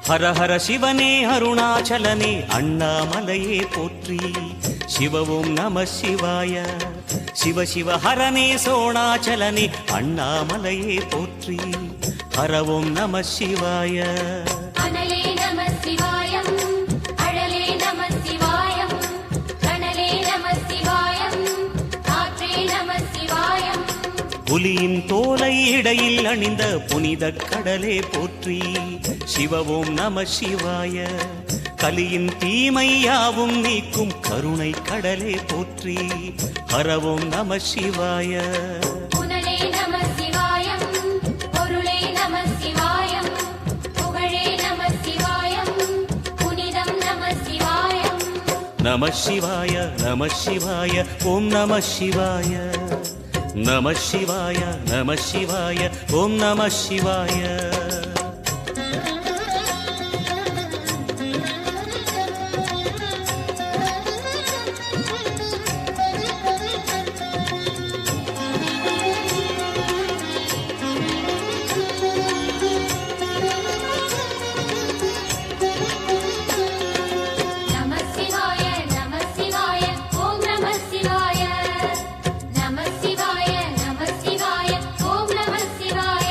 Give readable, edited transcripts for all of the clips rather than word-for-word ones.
ஹர ஹர சிவனே அருணாச்சலனே அண்ணாமலையே போற்றி. சிவ ஓம் நம சிவாய. சிவ சிவ ஹரனே சோணாச்சலனே அண்ணாமலையே போற்றி. ஹர ஓம் நம சிவாய. அனலே நம சிவாயம், அழலே நம சிவாயம், கனலே நம சிவாயம், காற்றே நம சிவாயம். புலியின் தோலை இடையில் அணிந்த புனித கடலே போற்றி. சிவ ஓம் நம சிவாய. கலியின் தீமையாவும் நீக்கும் கருணை கடலே போற்றி. ஹர ஓம் நம சிவாய. புனலே நம சிவாயம், பொருளே நம சிவாயம், புகழே நம சிவாயம், புனிதம் நம சிவாயம். நம சிவாய நம சிவாய ஓம் நம சிவாய. நம சிவாய நம சிவாய ஓம் நம சிவாய. நம சிவாய நம சிவாய ஓம் நம சிவாய. நம சிவாய நம சிவாய ஓம் நம சிவாய.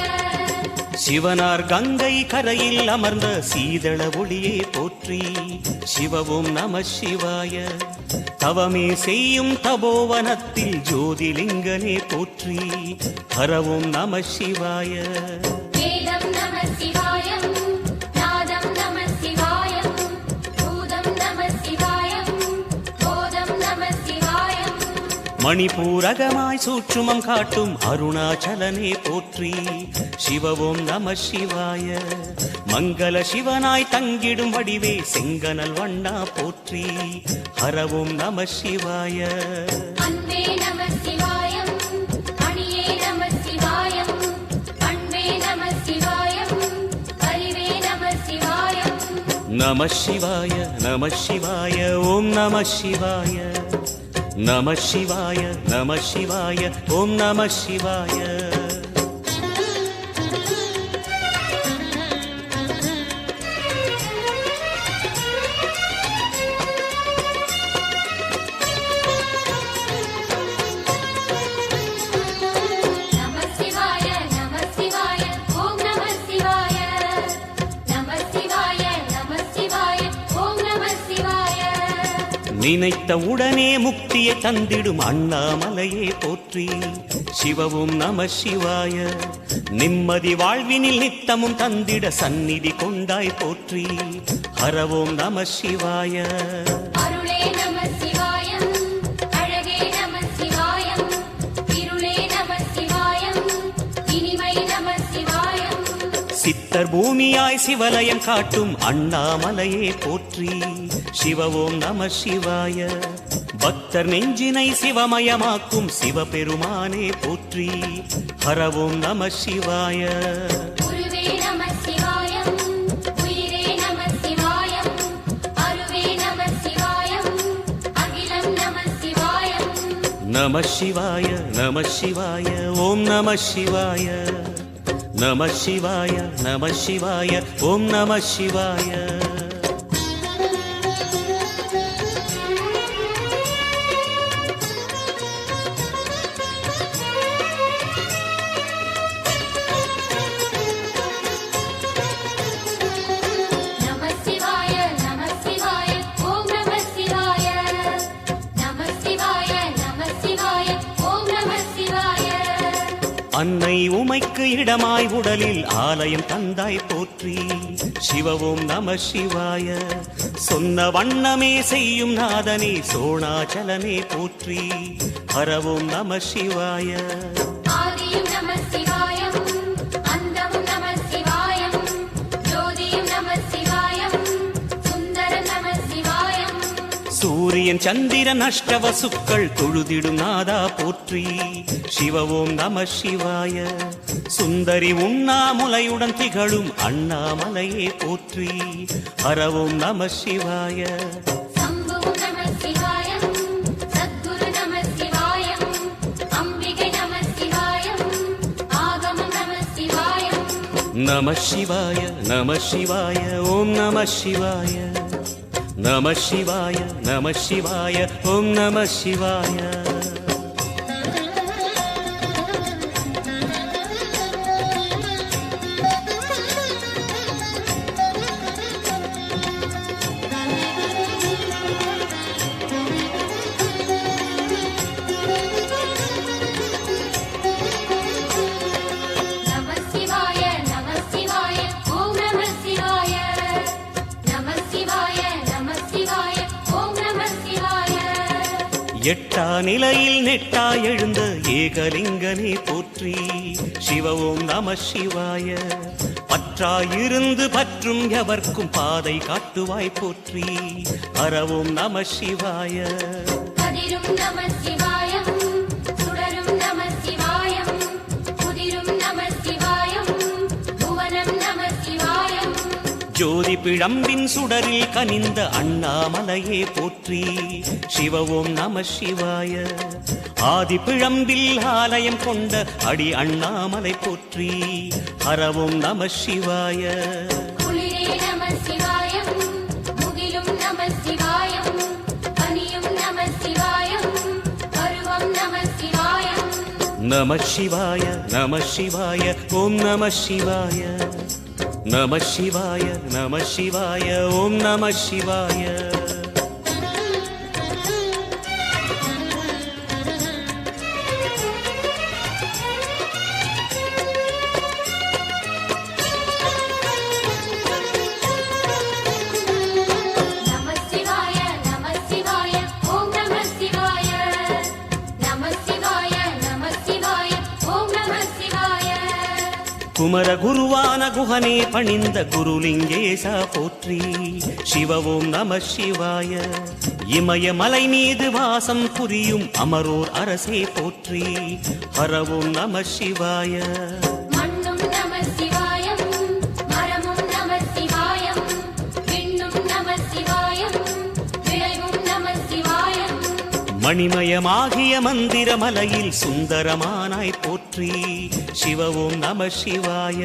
சிவனார் கங்கை கரையில் அமர்ந்த சீதள ஒளியே போற்றி. சிவ ஓம் நம சிவாய. தவமே செய்யும் தபோவனத்தில் ஜோதிலிங்கனே போற்றி. ஹர ஓம் நம சிவாய. வேதம் நம சிவாயம், நாதம் நம சிவாயம், பூதம் நம சிவாயம், போதம் நம சிவாயம். மணிபூரகமாய் சூற்றுமம் காட்டும் அருணாச்சலனே போற்றி. சிவ ஓம் நம சிவாய. மங்கள சிவனாய் தங்கிடும் வடிவே செங்கனல் வண்ணா போற்றி. ஹர ஓம் நம சிவாய. அன்பே நம சிவாயம், அணியே நம சிவாயம், அன்பே நம சிவாயம், அறிவே நம சிவாயம். நம சிவாய நம சிவாய ஓம் நம சிவாய. நம சிவாய நம சிவாய ஓம் நம சிவாய. நம சிவாய நம சிவாய ஓம் நம சிவாய. நம சிவாய நம சிவாய ஓம் நம சிவாய. நினைத்த உடனே முக்தியை தந்திடும் அண்ணாமலையே போற்றி. சிவ ஓம் நம சிவாய. நிம்மதி வாழ்வினில் நித்தமும் தந்திட சந்நிதி கொண்டாய் போற்றி. ஹர ஓம் நம சிவாய. அருளே நம சிவாயம், அழகே நம சிவாயம், இருளே நம சிவாயம், இனிமை நம சிவாயம். சித்தர் பூமியாய் சிவலயம் காட்டும் அண்ணாமலையே போற்றி. சிவ ஓம் நம சிவாய. பக்தர் நெஞ்சினை சிவமயமாக்கும் சிவபெருமானே போற்றி. ஹர ஓம் நம சிவாய. குருவே நம சிவாயம், உயிரே நம சிவாயம், அருவே நம சிவாயம், அகிலம் நம சிவாயம். நம சிவாய நம சிவாய ஓம் நம சிவாய. நம சிவாய நம சிவாய ஓம் நம சிவாய. நம சிவாய நம சிவாய ஓம் நம சிவாய. நம சிவாய நம சிவாய ஓம் நம சிவாய. அன்னை உமைக்கு இடமாய் உடலில் ஆலயம் தந்தாய் போற்றி. சிவ ஓம் நம சிவாய. சொன்ன வண்ணமே செய்யும் நாதனே சோணாச்சலனே போற்றி. ஹர ஓம் நம சிவாய. ஆதியும் நம சிவாயம், அந்தமும் நம சிவாயம், ஜோதியும் நம சிவாயம், சுந்தர நம சிவாயம். சூரியன் சந்திரன் அஷ்டவசுக்கள் தொழுதிடும் நாதா போற்றி. சிவ ஓம் நம சிவாய. சுந்தரி உண்ணாமுலையுடன் திகழும் அண்ணாமலையே போற்றி. ஹர ஓம் நம சிவாய. சம்புவும் நம சிவாயம், சத்குரு நம சிவாயம், அம்பிகை நம சிவாயம், ஆகமம் நம சிவாயம். நம சிவாய நம சிவாய ஓம் நம சிவாய நம சிவாய நம சிவாய ஓம் நம சிவாய நம சிவாய நம சிவாய ஓம் நம சிவாய நம சிவாய நம சிவாய ஓம் நம சிவாய எட்டா நிலையில் நெட்டா எழுந்த ஏகலிங்கனே போற்றி சிவ ஓம் நம சிவாய பற்றாயிருந்து பற்றும் எவர்க்கும் பாதை காட்டுவாய் போற்றி ஹர ஓம் நம சிவாய கதிரும் நம சிவாயம் சுடரும் நம சிவாயம் புதிரும் நம சிவாயம் புவனம் நம சிவாயம் ஜோதி பிழம்பின் சுடரில் கனிந்த அண்ணாமலையே போற்றி சிவ ஓம் நம சிவாய ஆதி பிழம்பில் ஆலயம் கொண்ட அடி அண்ணாமலை போற்றி ஹர ஓம் நம சிவாய குளிரே நம சிவாயம் முகிலும் நம சிவாயம் பனியும் நம சிவாயம் பருவம் நம சிவாயம் நம சிவாய நம சிவாய ஓம் நம சிவாய நம சிவாய நம சிவாய ஓம் நம சிவாய நம சிவாய நம சிவாய ஓம் நம சிவாய நம சிவாய நம சிவாய ஓம் நம சிவாய குமர குருவான குஹனே பணிந்த குருலிங்கேசா போற்றி சிவ ஓம் நம சிவாய இமயமலை மீது வாசம் புரியும் அமரோர் அரசே போற்றி ஹர ஓம் நம சிவாய மண்ணும் நம சிவாயம் மரமும் நம சிவாயம் விண்ணும் நம சிவாயம் விளைவும் நம சிவாயம் மணிமயமாகிய மந்திர மலையில் சுந்தரமானாய் போற்றி சிவ ஓம் நம சிவாய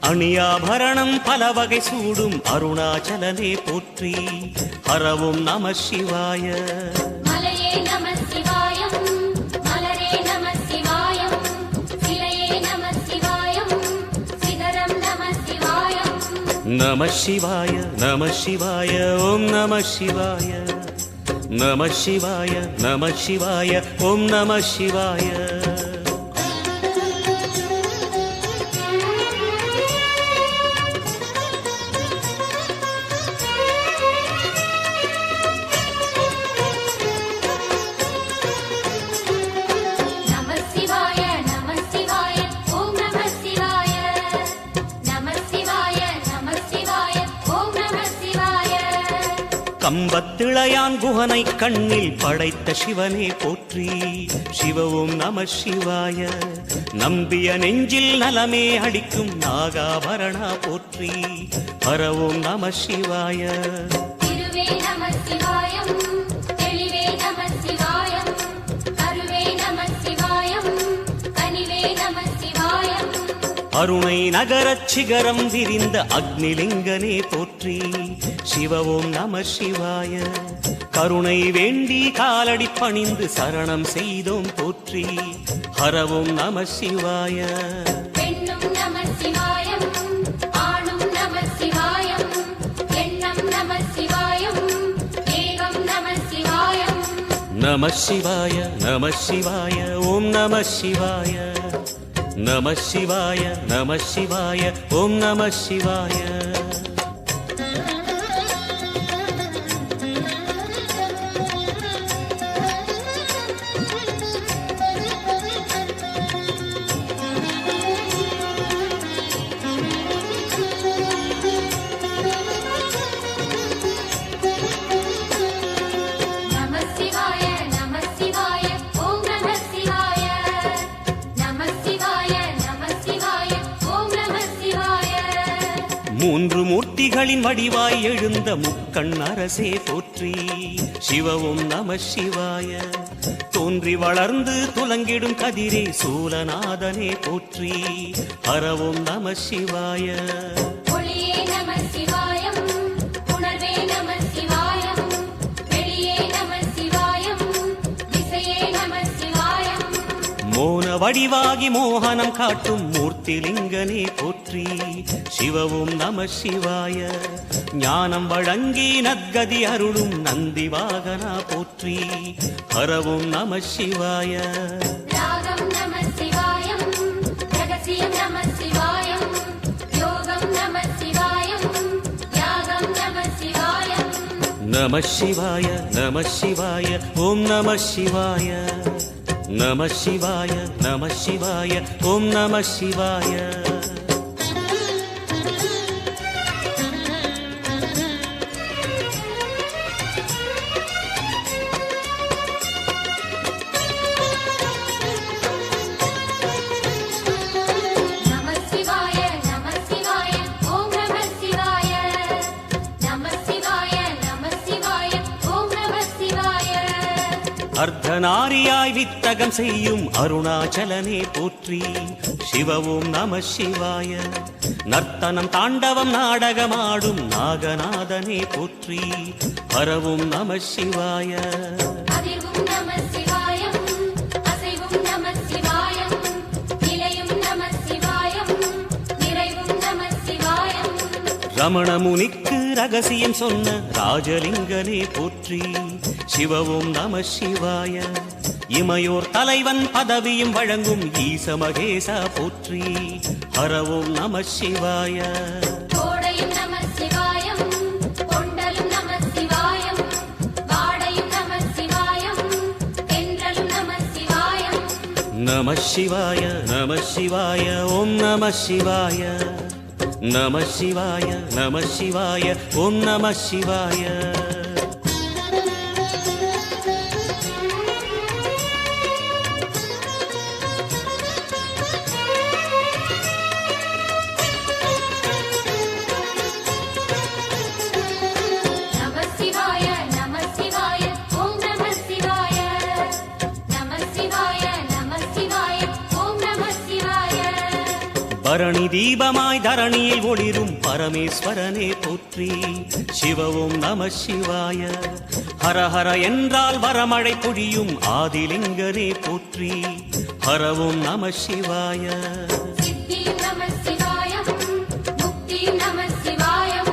அணியாபரணம் பல வகை சூடும் அருணாச்சலனே போற்றி ஹர ஓம் நம சிவாய மலையே நம சிவாயம் மலரே நம சிவாயம் சிலையே நம சிவாயம் சிகரம் நம சிவாயம் நம சிவாய நம சிவாய ஓம் நம சிவாய நம சிவாய நம சிவாய ஓம் நம சிவாய நம சிவாய நம சிவாய ஓம் நம சிவாய நம சிவாய நம சிவாய ஓம் நம சிவாய கம்பத்திளையான் குஹனை கண்ணில் படைத்த சிவனே போற்றி சிவ ஓம் நம சிவாய நம்பிய நெஞ்சில் நலமே அடிக்கும் நாகாபரணா போற்றி ஹர ஓம் நம சிவாய திருவே நம சிவாயம் தெளிவே நம சிவாயம் கருவே நம சிவாயம் கனிவே நம சிவாயம் அருணை நகரச் சிகரம் விரிந்த அக்னிலிங்கனே போற்றி சிவ ஓம் நம சிவாய கருணை வேண்டி காலடி பணிந்து சரணம் செய்தோம் போற்றி ஹர ஓம் நம சிவாய பெண்ணும் நம சிவாயம் ஆணும் நம சிவாயம் எண்ணம் நம சிவாயம் ஏகம் நம சிவாயம் நம சிவாய நம சிவாய ஓம் நம சிவாய நம சிவாய நம சிவாய ஓம் நம சிவாய நம சிவாய நம சிவாய ஓம் நம சிவாய நம சிவாய நம சிவாய ஓம் நம சிவாய மூன்று மூர்த்திகளின் வடிவாய் எழுந்த முக்கண் அரசே போற்றி. சிவவும் நம சிவாய. தோன்றி வளர்ந்து துலங்கிடும் கதிரே சூலநாதனே போற்றி. ஹரவும் நம சிவாய. ஒளியே நம சிவாயம், உணர்வே நம சிவாயம், வெளியே நம சிவாயம், திசையே நம சிவாயம். மோன வடிவாகி மோகனம் காட்டும் மூர்த்திலிங்கனே போற்றி. சிவவும் நம சிவாய. ஞானம் வழங்கி நற்கதி அருளும் நந்தி வாகனா போற்றி. ஹரவும் நம சிவாய. ராகம் நம சிவாயம், ரகசியம் நம சிவாயம், யோகம் நம சிவாயம், யாகம் நம சிவாயம். நம சிவாய நம சிவாய ஓம் நம சிவாய. நம சிவாய நம சிவாய ஓம் நம சிவாய. நம சிவாய நம சிவாய ஓம் நம சிவாய. நம சிவாய நம சிவாய ஓம் நம சிவாய. அர்த்தநாரியாய் வித்தகம் செய்யும் அருணாச்சலனே போற்றி. சிவவும் நம சிவாய. நர்த்தனம் தாண்டவம் நாடகமாடும் நாகநாதனே போற்றி. ஹரவும் நம சிவாய. அதிர்வும் நம சிவாயம், அசைவும் நம சிவாயம், நிலையும் நம சிவாயம், நிறைவும் நம சிவாயம். ரமண முனிக்கு ரகசியம் சொன்ன ராஜலிங்கனே போற்றி. சிவவும் நம சிவாய. இமையோர் தலைவன் பதவியும் வழங்கும் ஈச மகேசா போற்றி. ஹரவும் நம சிவாய. கோடையும் நம சிவாயம், கொண்டலும் நம சிவாயம், வாடையும் நம சிவாயம், தென்றலும் நம சிவாயம். நம சிவாய நம சிவாய ஓம் நம சிவாய. நம சிவாய நம சிவாய ஓம் நம சிவாய. நம சிவாய நம சிவாய ஓம் நம சிவாய. நம சிவாய நம சிவாய ஓம் நம சிவாய. பரணி தீபமாய் தரணியில் ஒளிரும் பரமேஸ்வரனே போற்றி. சிவவும் நம சிவாய. ஹரஹர என்றால் வரமழை பொழியும் ஆதிலிங்கனே போற்றி. ஹரவும் நம சிவாய. சித்தியும் நம சிவாயம், முக்தியும் நம சிவாயம்,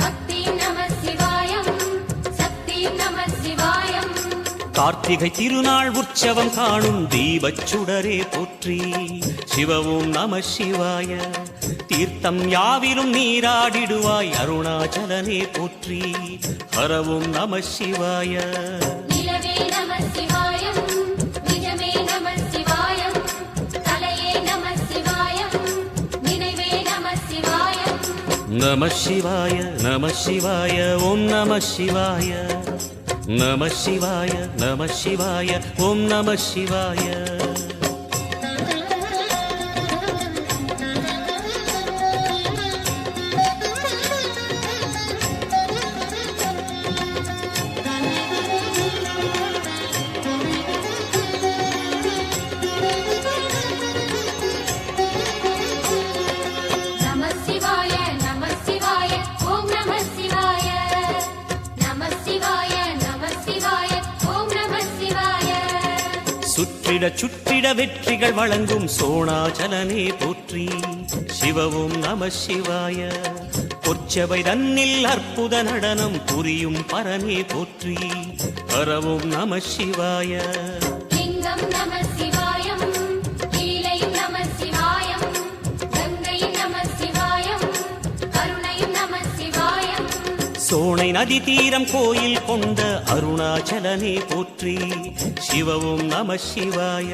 பக்தியும் நம சிவாயம், சக்தியும் நம சிவாயம். கார்த்திகை திருநாள் உற்சவம் காணும் தீபச் சுடரே போற்றி. சிவவும் நம சிவாய. தீர்த்தம் யாவிலும் நீராடிடுவாய் அருணாச்சலனே போற்றி. ஹரவும் நம சிவாய. நிலவே நம சிவாயம், நிஜமே நம சிவாயம், தலையே நம சிவாயம், நினைவே நம சிவாயம். நம சிவாய நம சிவாய ஓம் நம சிவாய. நம சிவாய நம சிவாய ஓம் நம சிவாய. நம சிவாய நம சிவாய ஓம் நம சிவாய. நம சிவாய நம சிவாய ஓம் நம சிவாய. சுற்றிட சுற்றிட வெற்றிகள் வழங்கும் சோணாச்சலனே போற்றி. சிவவும் நம சிவாய. பொற்சபை தன்னில் அற்புத நடனம் புரியும் பரனே போற்றி. ஹரவும் நம சிவாய. லிங்கம் நம சிவாயம், லீலையும் நம சிவாயம், கங்கையும் நம சிவாயம், கருணையும் நம சிவாயம். சோனை நதி தீரம் கோயில் கொண்ட அருணாச்சலனே போற்றி. சிவவும் நம சிவாய.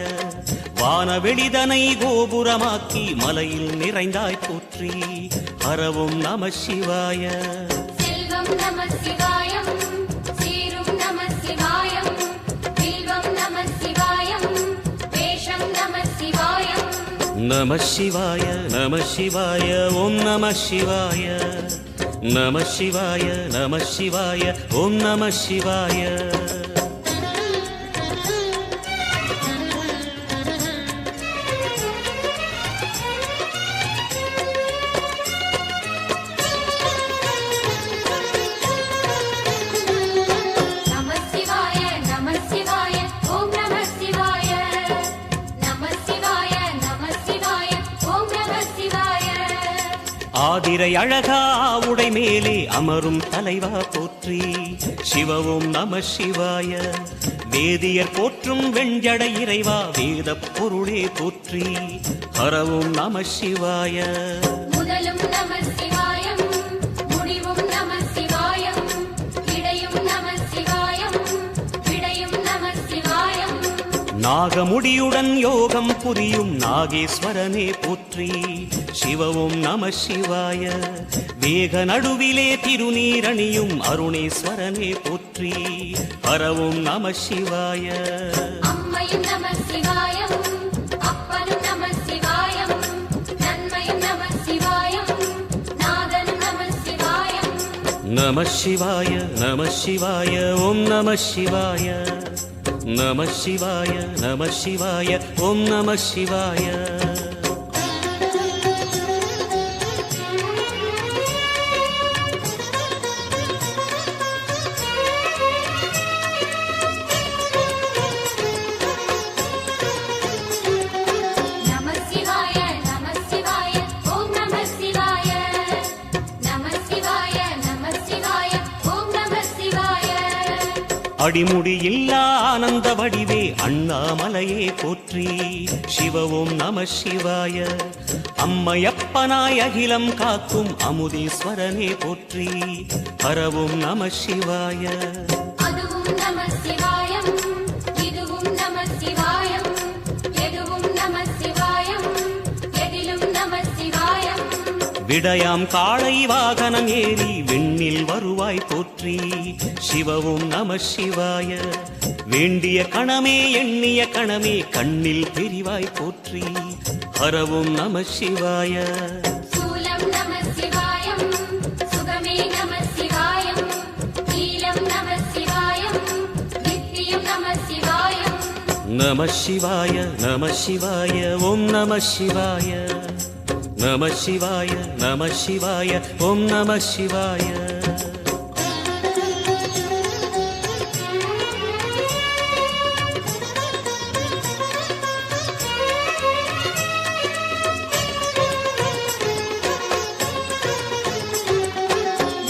வானவெளிதனை கோபுரமாக்கி மலையில் நிறைந்தாய் போற்றி. ஹரவும் நம சிவாய. செல்வம் நம சிவாயம், சீரும் நம சிவாயம், வில்வம் நம சிவாயம், வேஷம் நம சிவாயம். நம சிவாய நம சிவாய ஓம் நம சிவாய. நம சிவாய நம சிவாய ஓம் நம சிவாய. நம சிவாய நம சிவாய ஓம் நம சிவாய. நம சிவாய நம சிவாய ஓம் நம சிவாய. ஆதிரை அழகா உடை மேலே அமரும் தலைவா போற்றி சிவவும் நம சிவாய. வேதியர் போற்றும் வெண்ஜடை இறைவா வேத பொருளே போற்றி ஹரவும் நம சிவாய. முதலும் நம சிவாயம் முடிவும் நம சிவாயம் இடையும் நம சிவாயம் விடையும் நம சிவாயம். நாகமுடியுடன் யோகம் புரியும் நாகேஸ்வரனே போற்றி சிவவும் நம சிவாய. வேக நடுவிலே திருநீரணியும் அருணேஸ்வரனே போற்றி ஹரவும் நம சிவாய. அம்மையும் நம சிவாயம் அப்பனும் நம சிவாயம் நன்மையும் நம சிவாயம் நாதனும் நம சிவாயம். நம சிவாய நம சிவாய ஓம் நம சிவாய. நம சிவாய நம சிவாய ஓம் நம சிவாய. நம சிவாய நம சிவாய ஓம் நம சிவாய. நம சிவாய நம சிவாய ஓம் நம சிவாய. அடிமுடி இல்லா ஆனந்த வடிவே அண்ணாமலையே போற்றி சிவவும் நம சிவாய. அம்மையப்பனாய் அகிலம் காக்கும் அமுதீஸ்வரனே போற்றி ஹரவும் நம சிவாய. அதுவும் நம சிவாயம் இதுவும் நம சிவாயம் எதுவும் நம சிவாயம் எதிலும் நம சிவாயம். விடயாம் காளை வாகனம் ஏறி விண்ணில் வருவாய் போற்றி சிவவும் நம சிவாய. வேண்டிய கணமே எண்ணிய கணமே கண்ணில் தெரிவாய் போற்றி ஹரவும் நம சிவாய. சூலம் நம சிவாயம் சுகமே நம சிவாயம் நீலம் நம சிவாயம் நித்தியம் நம சிவாயம். நம சிவாய நம சிவாய ஓம் நம சிவாய. நம சிவாய நம சிவாய ஓம் நம சிவாய.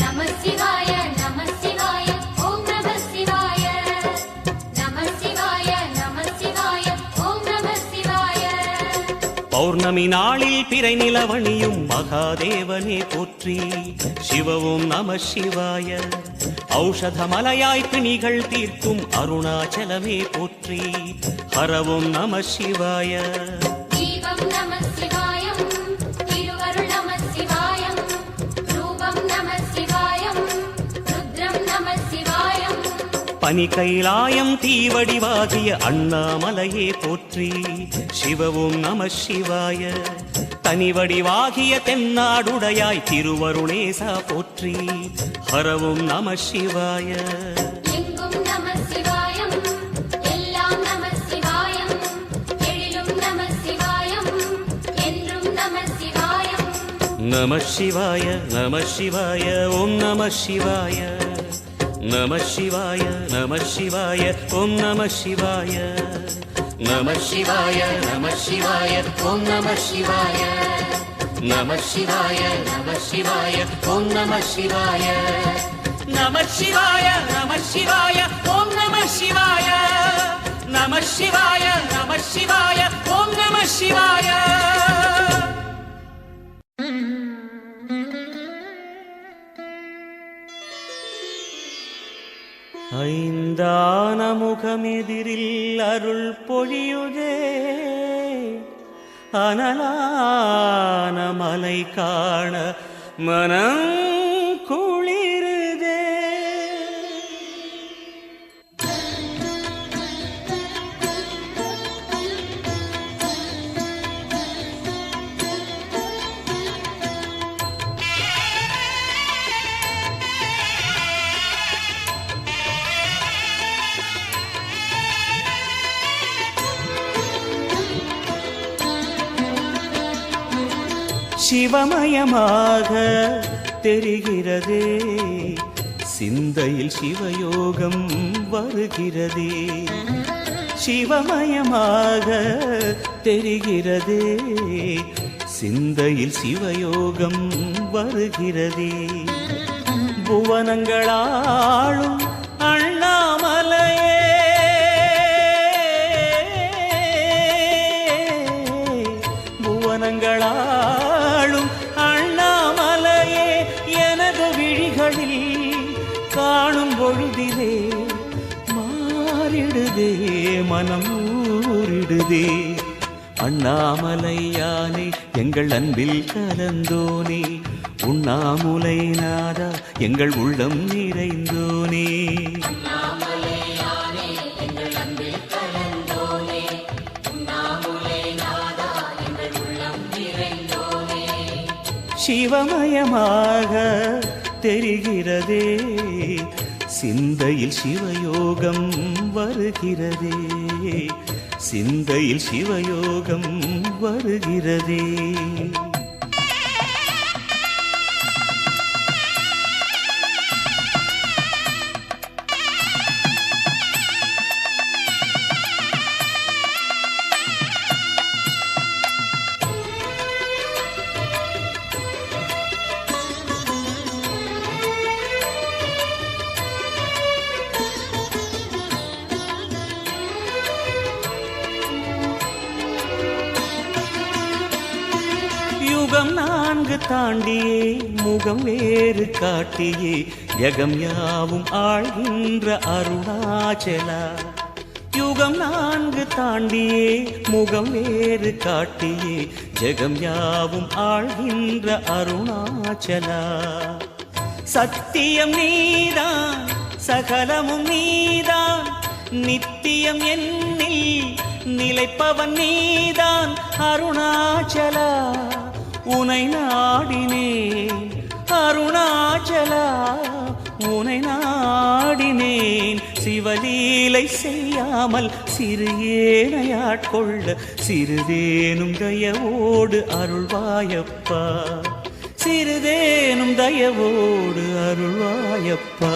நம சிவாய நம சிவாய ஓம் நம சிவாய. நம சிவாய நம சிவாய ஓம் நம சிவாய. பௌர்ணமி நாளில் பிறை நிலவணியும் மகாதேவனே போற்றி சிவவும் நம சிவாய. ஔஷதமலையாய் பிணிகள் தீர்க்கும் அருணாச்சலமே போற்றி ஹரவும் நம சிவாய. தீபம் நம சிவாயம் திருவருள் நம சிவாயம் ரூபம் நம சிவாயம் ருத்ரம் நம சிவாயம். பனி கைலாயம் தீவடிவாகிய அண்ணாமலையே போற்றி சிவவும் நம சிவாய. தனிவடிவாகிய தென்னாடுடையாய் திருவருணேசா போற்றி ஹரவும் நம சிவாய. எங்கும் நம சிவாயம் எல்லாம் நம சிவாயம் எழிலும் நம சிவாயம் என்றும் நம சிவாயம். நம சிவாய நம சிவாய ஓம் நம சிவாய. நம சிவாய நம சிவாய ஓம் நம சிவாய. நம சிவாய நம சிவாய ஓம் நம சிவாய. நம சிவாய நம சிவாய ஓம் நம சிவாய. நம சிவாய நம சிவாய ஓம் நம சிவாய. நம சிவாய நம சிவாய ஓம் நம சிவாய. ஐந்தான முகமெதிரில் அருள் பொழியுதே அனலான மலை காண மனம் குளிருதே. சிவமயமாக தெரிகிறதே சிந்தையில் சிவயோகம் வருகிறதே சிவமயமாக தெரிகிறதே சிந்தையில் சிவயோகம் வருகிறதே புவனங்களாளும் அண்ணாமலையே புவனங்களாளும் அண்ணாமலையே எனது விழிகளில் காணும் பொழுதிலே மாறிடுதே மனம் ஊறிடுதே அண்ணாமலையானே எங்கள் அன்பில் கலந்தோனே உண்ணாமுலை நாதா எங்கள் உள்ளம் நிறைந்தோனே சிவமயமாக தெரிகிறதே சிந்தையில் சிவயோகம் வருகிறதே சிந்தையில் சிவயோகம் வருகிறதே யுகம் நான்கு தாண்டியே முகம் வேறு காட்டியே ஜகம் யாவும் ஆழ்கின்ற அருணாச்சலா யுகம் நான்கு தாண்டியே முகம் வேறு காட்டியே ஜகம் யாவும் ஆழ்கின்ற அருணாச்சலா சத்தியம் நீதான் சகலமும் நீதான் நித்தியம் என்னில் நிலைப்பவன் நீதான் அருணாச்சலா உனை நாடினேன் அருணாச்சலா உனை நாடினேன் சிவலீலை செய்யாமல் சிறு ஏனையாட்கொள்ள சிறிதேனும் தயவோடு அருள்வாயப்பா சிறிதேனும் தயவோடு அருள்வாயப்பா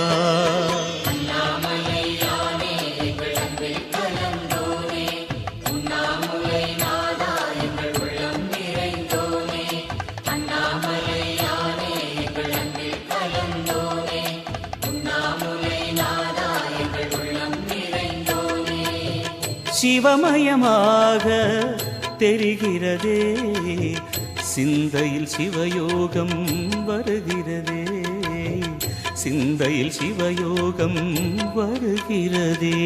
சிவமயமாக தெரிகிறதே சிந்தையில் சிவயோகம் வருகிறதே சிந்தையில் சிவயோகம் வருகிறதே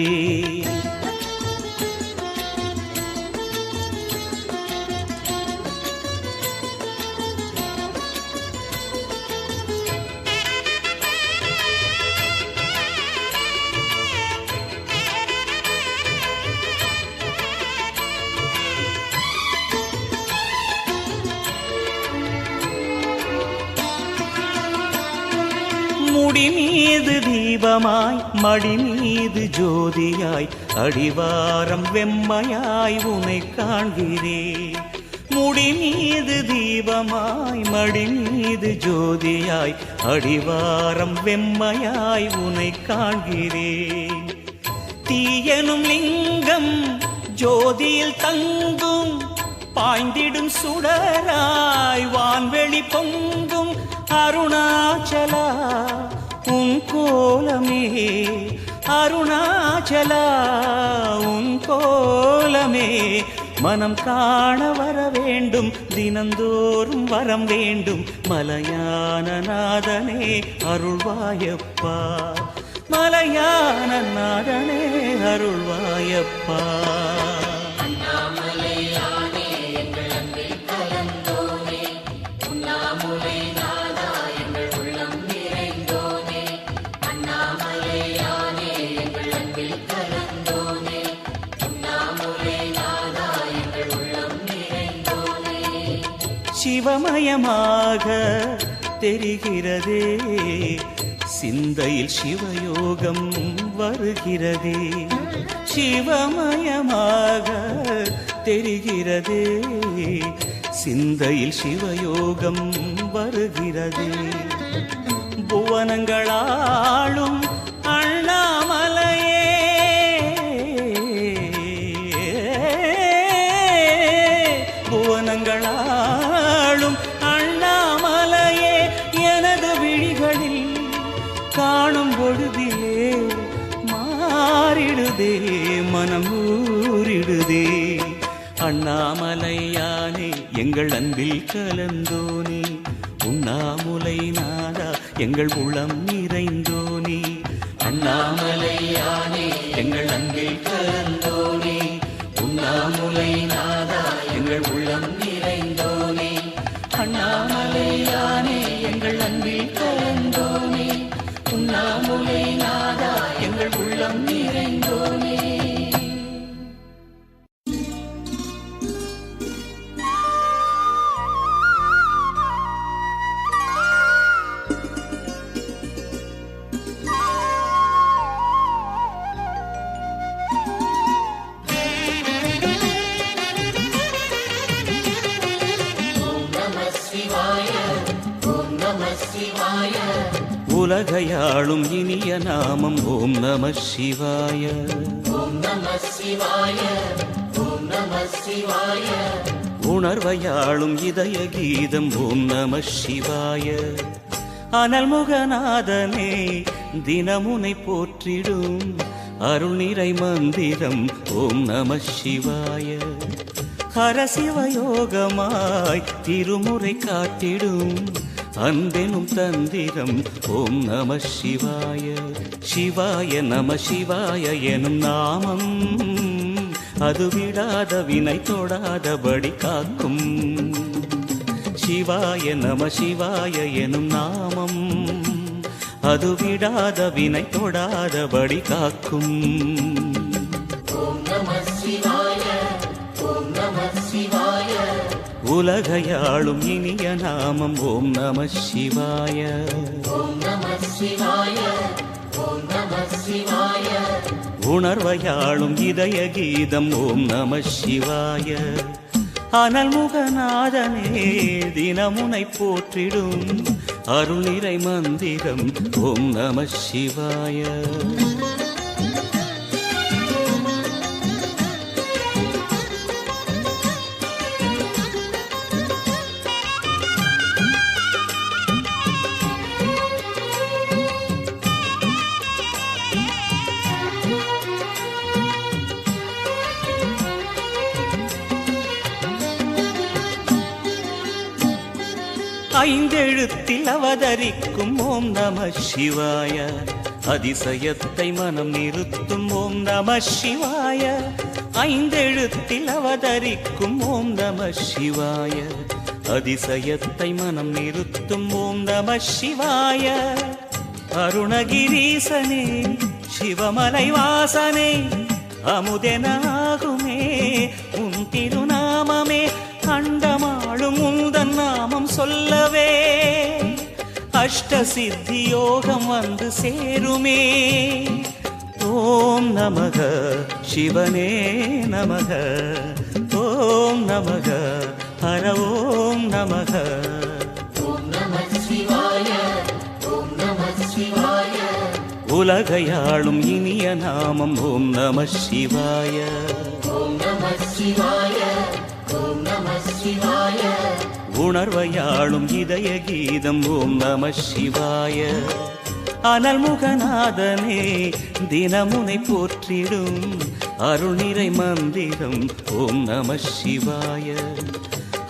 முடி மீது தீபமாய் மடி மீது ஜோதியாய் அடிவாரம் வெம்மையாய் உனை காண்கிறேன் முடி மீது தீபமாய் மடி மீது ஜோதியாய் அடிவாரம் வெம்மையாய் உனை காண்கிறேன் தீயனும் லிங்கம் ஜோதியில் தங்கும் பாய்ந்திடும் சுடராய் வான்வெளி பொங்கும் அருணாச்சலா உன் கோலமே அருணாச்சலா உன் கோலமே மனம் காண வர வேண்டும் தினந்தோறும் வரம் வேண்டும் மலையான நாதனே அருள்வாயப்பா மலையான நாதனே அருள்வாயப்பா சிவமயமாக தெரிகிறதே சிந்தையில் சிவயோகம் வருகிறதே சிவமயமாக தெரிகிறதே சிந்தையில் சிவயோகம் வருகிறது. புவனங்களாளும் அண்ணாமலையே, புவனங்களாளும் அண்ணாமலையே, எனது விழிகளில் காணும் பொழுதிலே மாறிடுதே மனம் ஊறிடுதே. அண்ணாமலையானே எங்கள் அன்பில் கலந்தோனே, உண்ணாமுலை நாதா எங்கள் உளம் நிறைந்தோனே. அண்ணாமலையானே எங்கள் அன்பில் கலந்தோனே, உண்ணாமுலை நாதா எங்கள் உள்ளம் நிறைந்தோனே. அண்ணாமலையானே எங்கள் அன்பில் கலந்தோனே, உண்ணாமுலை நாதா எங்கள் உள்ளம் நிறைந்தோனே. உலகையாளும் இனிய நாமம் ஓம் நம சிவாய. ஓம் நம சிவாய, ஓம் நம சிவாய. உணர்வையாளும் இதய கீதம் ஓம் நம சிவாய. அனல்முகநாதனே தினமுனை போற்றிடும் அருள் நிறை மந்திரம் ஓம் நம சிவாய. ஹரசிவயோகமாய் திருமுறை காட்டிடும் அன்பெனும் தந்திரம் ஓம் நம சிவாய. சிவாய நம சிவாய எனும் நாமம் அது விடாத வினை தொடாதபடி காக்கும். சிவாய நம சிவாய எனும் நாமம் அது விடாத வினை தொடாதபடி காக்கும். ஓம் நம சிவாய, ஓம் நம சிவாய. உலகையாளும் இனிய நாமம் ஓம் நம சிவாய. ஓம் நம சிவாய, ஓம் நம சிவாய. உணர்வையாளும் இதய கீதம் ஓம் நம சிவாய. அனல்முகநாதனே தினமுனை போற்றிடும் அருள் நிறை மந்திரம் ஓம் நம சிவாய. ஐந்தெழுத்தில் அவதரிக்கும் ஓம் நம சிவாய. அதிசயத்தை மனம் நிறுத்தும் ஓம் நம சிவாய. ஐந்தெழுத்தில் அவதரிக்கும் ஓம் நம சிவாய. அதிசயத்தை மனம் நிறுத்தும் ஓம் நம சிவாய. அருணகிரீசனே சிவமலை வாசனே அமுதனாகுமே உன் திருநாமமே. அண்டமாளும் உந்தன் நாமம் சொல்லவே அஷ்ட சித்தி யோகம் வந்து சேருமே. ஓம் நமக சிவனே நமக, ஓம் நமக ஹர ஓம் நமக. ஓம் நம சிவாய, ஓம் நம சிவாய. உலகையாளும் இனிய நாமம் ஓம் நம சிவாய. ஓம் நம சிவாய, ஓம் நம சிவாய. உணர்வையாளும் இதய கீதம் ஓம் நம சிவாய. அனல்முகநாதனே தினமுனை போற்றிடும் அருள் நிறை மந்திரம் ஓம் நம சிவாய.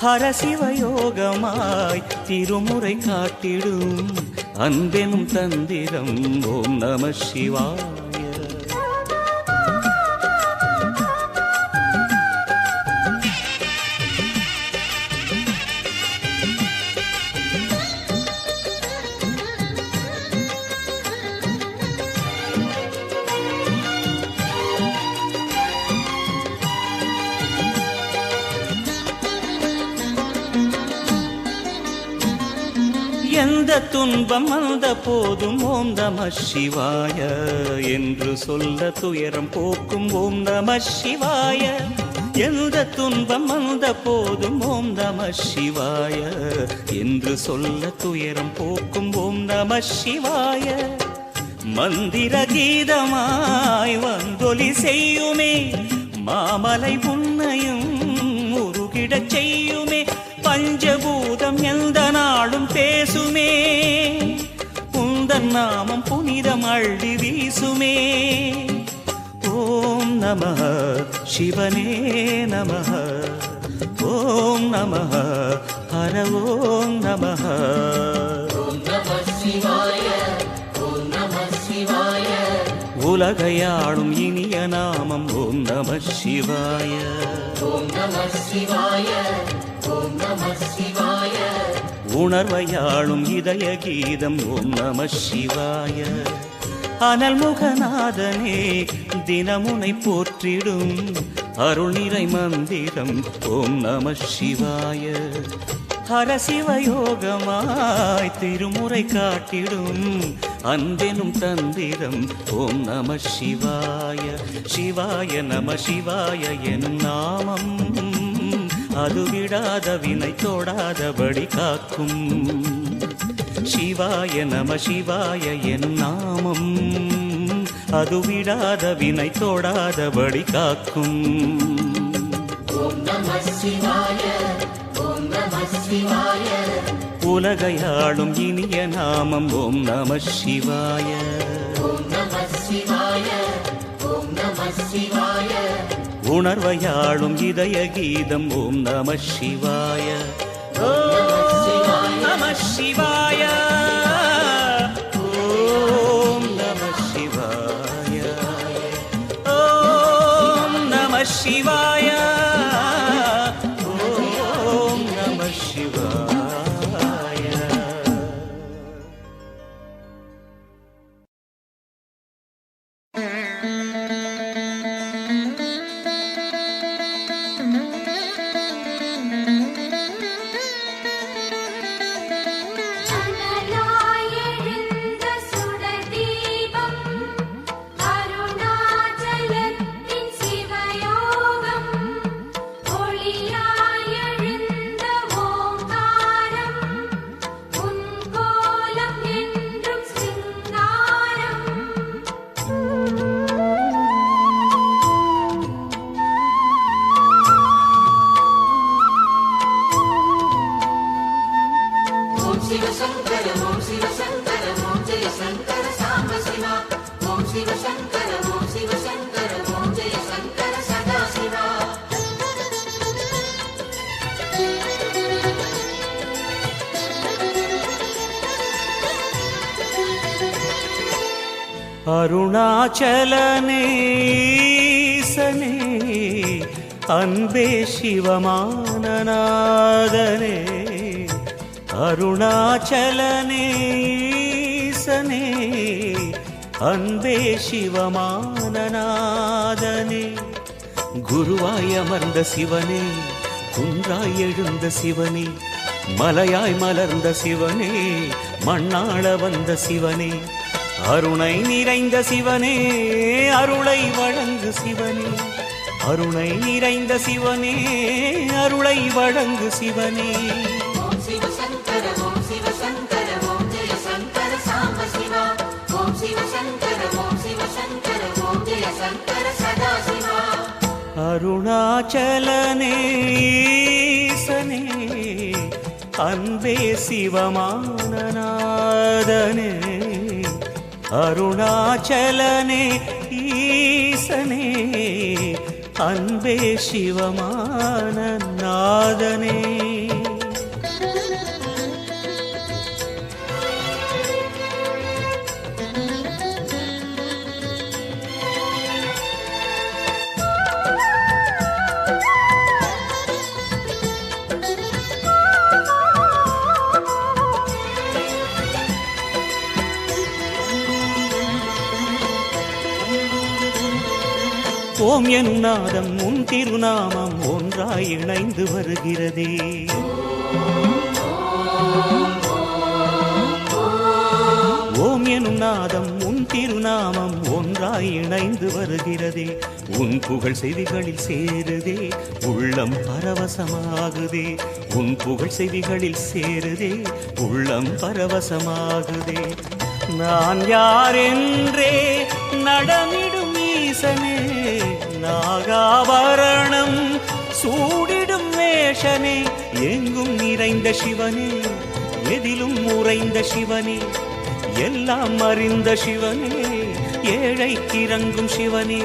ஹரசிவயோகமாய் திருமுறை காட்டிடும் அன்பெனும் தந்திரம் ஓம் நம சிவாய. எந்த துன்பம் வந்த போதும் ஓம் நம சிவாய என்று சொல்ல துயரம் போக்கும் ஓம் நம சிவாய. எந்த துன்பம் வந்த போதும் ஓம் நம சிவாய என்று சொல்ல துயரம் போக்கும் ஓம் நம சிவாய. மந்திர கீதமாய் வந்தொலி செய்யுமே, மாமலை உன்னையும் உருகிடச் செய்யுமே. பஞ்சபூதம் எந்த நாளும் பேசுமே, உந்தன் நாமம் புனிதம் அள்ளி வீசுமே. ஓம் நமः சிவனே நமः, ஓம் நமः ஹர ஓம் நமः. உலகையாளும் இனிய நாமம் ஓம் நம சிவாய. உணர்வையாளும் இதய கீதம் ஓம் நம சிவாய. அனல் முகநாதனே தினமுனை போற்றிடும் அருள் நிறை மந்திரம் ஓம் நம சிவாய. ஹர சிவயோகமாய் திருமுறை காட்டிடும் அன்பெனும் தந்திரம் ஓம் நம சிவாய. சிவாய நம சிவாய எனும் நாமம் அது விடாத வினை தொடாதபடி காக்கும். சிவாய நம சிவாய எனும் நாமம் அது விடாத வினை தொடாதபடி காக்கும். உலகையாளும் இனிய நாமம் ஓம் நம சிவாய. உணர்வையாளும் இதய கீதம் ஓம் நம சிவாய. ஓம் நம சிவாய, ஓம் நம சிவாய, ஓம் நம சிவாய, ஓம் நம சிவாய. அனலாயெழுந்த சுடர் தீபம் அருணாச்சலத்தின் சிவயோகம். ஒளியாயெழுந்த ஓங்காரம் உன் கோலம் என்றும் சிங்காரம். ஓம் சிவ சங்கர ஓம் சிவ சங்கர ஓம் ஜெய சங்கர சாம்ப சிவா. ஓம் சிவ சங்கர ஓம் சிவ சங்கர ஓம் ஜெய சங்கர சதா சிவா. அருணாச்சலனேசனே அன்பே சிவமானநாதனே. அருணாச்சலனேசனே அன்பே சிவமானநாதனே. குருவாய் அமர்ந்த சிவனே, குன்றாய் எழுந்த சிவனே, மலையாய் மலர்ந்த சிவனே, மண்ணாள வந்த சிவனே. அருணை நிறைந்த சிவனே, அருளை வழங்கு சிவனே. அருணை நிறைந்த சிவனே, அருளை வழங்கு சிவனே. ஓம் சிவ சங்கர ஓம் சிவ சங்கர ஓம் ஜெய சங்கர சாம்ப சிவா. ஓம் சிவ சங்கர ஓம் சிவ சங்கர ஓம் ஜெய சங்கர சதா சிவா. அருணாச்சலனேசனே அன்பே சிவமானநாதனே. அருணாச்சலனே ஈசனே அன்பே சிவமானநாதனே. ஓம் எனும் நாதம் உன் திருநாமம் ஒன்றாய் இணைந்து வருகிறதே. ஓம் எனும் நாதம் உன் திருநாமம் ஒன்றாய் இணைந்து வருகிறதே, உன் புகழ் செவிகளில் சேருதே, உள்ளம் பரவசமாகுதே. உன் புகழ் செவிகளில் சேருதே, உள்ளம் பரவசமாகுதே. நான் யாரென்றே நடமிடும் ஈசனே, நாகாபரணம் சூடிடும் மேஷனே, எங்கும் நிறைந்த சிவனே, எதிலும் உறைந்த சிவனே, எல்லாம் அறிந்த சிவனே, ஏழைக்கு இறங்கும் சிவனே,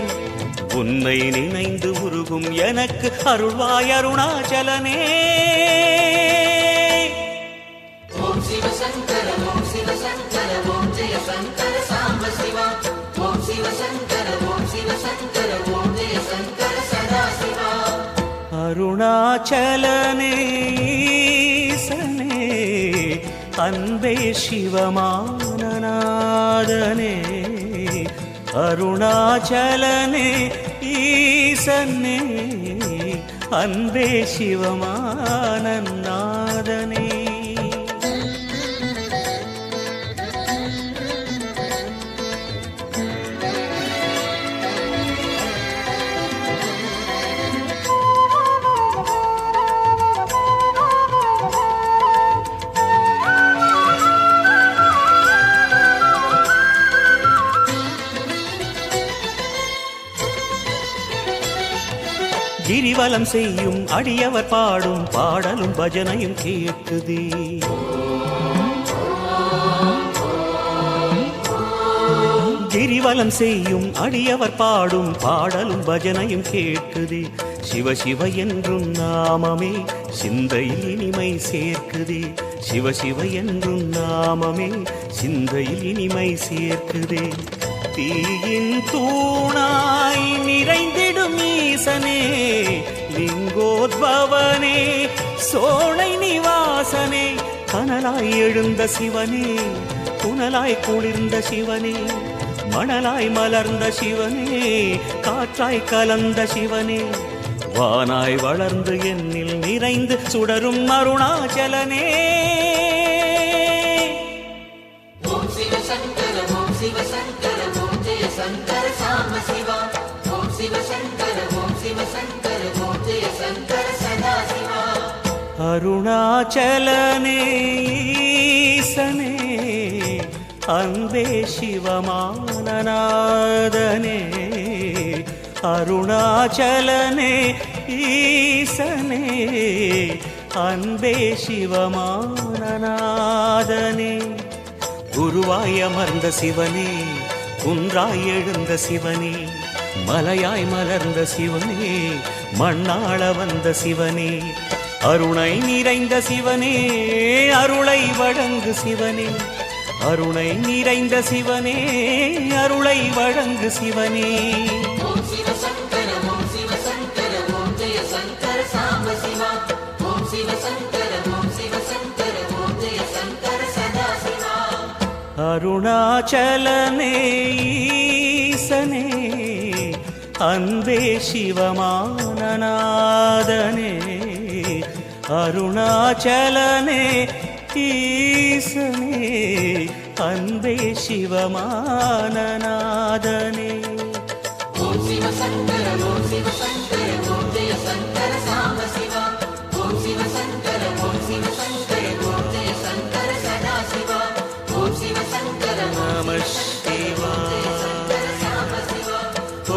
உன்னை நினைந்து உருகும் எனக்கு அருள்வாய் அருணாச்சலனே. ஓம் சிவசங்கர ஓம் சிவசங்கர ஓம் ஜெய சங்கர சாம்ப சிவா. ஓம் சிவசங்கர ஓம் சிவசங்கர ஓம் ஜெய சங்கர சதா சிவா. அருணாச்சலனே ஈசனே, அன்பே சிவமானநாதனே. அருணாச்சலனே ஈசனே, அன்பே சிவமானநாதனே. கிரிவலம் செய்யும் அடியவர் பாடும் பாடலும் பஜனையும் கேட்குதே. கிரிவலம் செய்யும் அடியவர் பாடும் பாடலும் பஜனையும் கேட்குதே. சிவ சிவ என்றும் நாமமே சிந்தையில் இனிமை சேர்க்குதே. சிவ சிவ என்றும் நாமமே சிந்தையில் இனிமை சேர்க்குதே. தீயின் தூணாய் நிறைந்திடும் ஈசனே, லிங்கோத்பவனே, சோலை நிவாசனே, கனலாய் எழுந்த சிவனே, புனலாய் குளிர்ந்த சிவனே, மணலாய் மலர்ந்த சிவனே, காற்றாய் கலந்த சிவனே, வானாய் வளர்ந்து என்னில் நிறைந்து சுடரும் அருணாச்சலனே. ஓம் சிவசங்கர ஓம் சிவசங்கர ஓம் ஜெய சங்கர சாம்ப சிவா. ஓம் சிவசங்கர ஓம் சிவசங்கர ஓம் ஜெய சங்கர சதா சிவா. அருணாச்சலனே ஈசனே, அன்பே சிவமானநாதனே. அருணாச்சலனே ஈசனே, அன்பே சிவமானநாதனே. குருவாய் அமர்ந்த சிவனே, குன்றாய் எழுந்த சிவனே, மலையாய் மலர்ந்த சிவனே, மண்ணாள வந்த சிவனே, அருணை நிறைந்த சிவனே, அருளை வழங்கு சிவனே, அருணை நிறைந்த சிவனே, அருளை வழங்கு சிவனே. ஓம் சிவசங்கர ஓம் சிவசங்கர ஓம் ஜெய சங்கர சாம்ப சிவா. ஓம் சிவசங்கர ஓம் சிவசங்கர ஓம் ஜெய சங்கர சதா சிவா. அருணாச்சலனே ஈசனே, அன்பே சிவமானநாதனே. அருணாச்சலனே ஈசனே, அன்பே சிவமானநாதனே. ஓம் சிவசங்கர ஓம் சிவசங்கர ஓம் ஜெய சங்கர சாம்ப சிவா. ஓம் சிவசங்கர ஓம் சிவசங்கர ஓம் ஜெய சங்கர சதா சிவா. ஓம் சிவசங்கர நம சிவாய. சங்கர சாம்ப சிவா.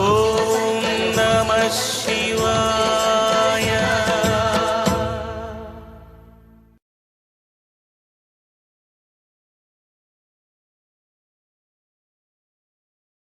ஓம் நம சிவாய.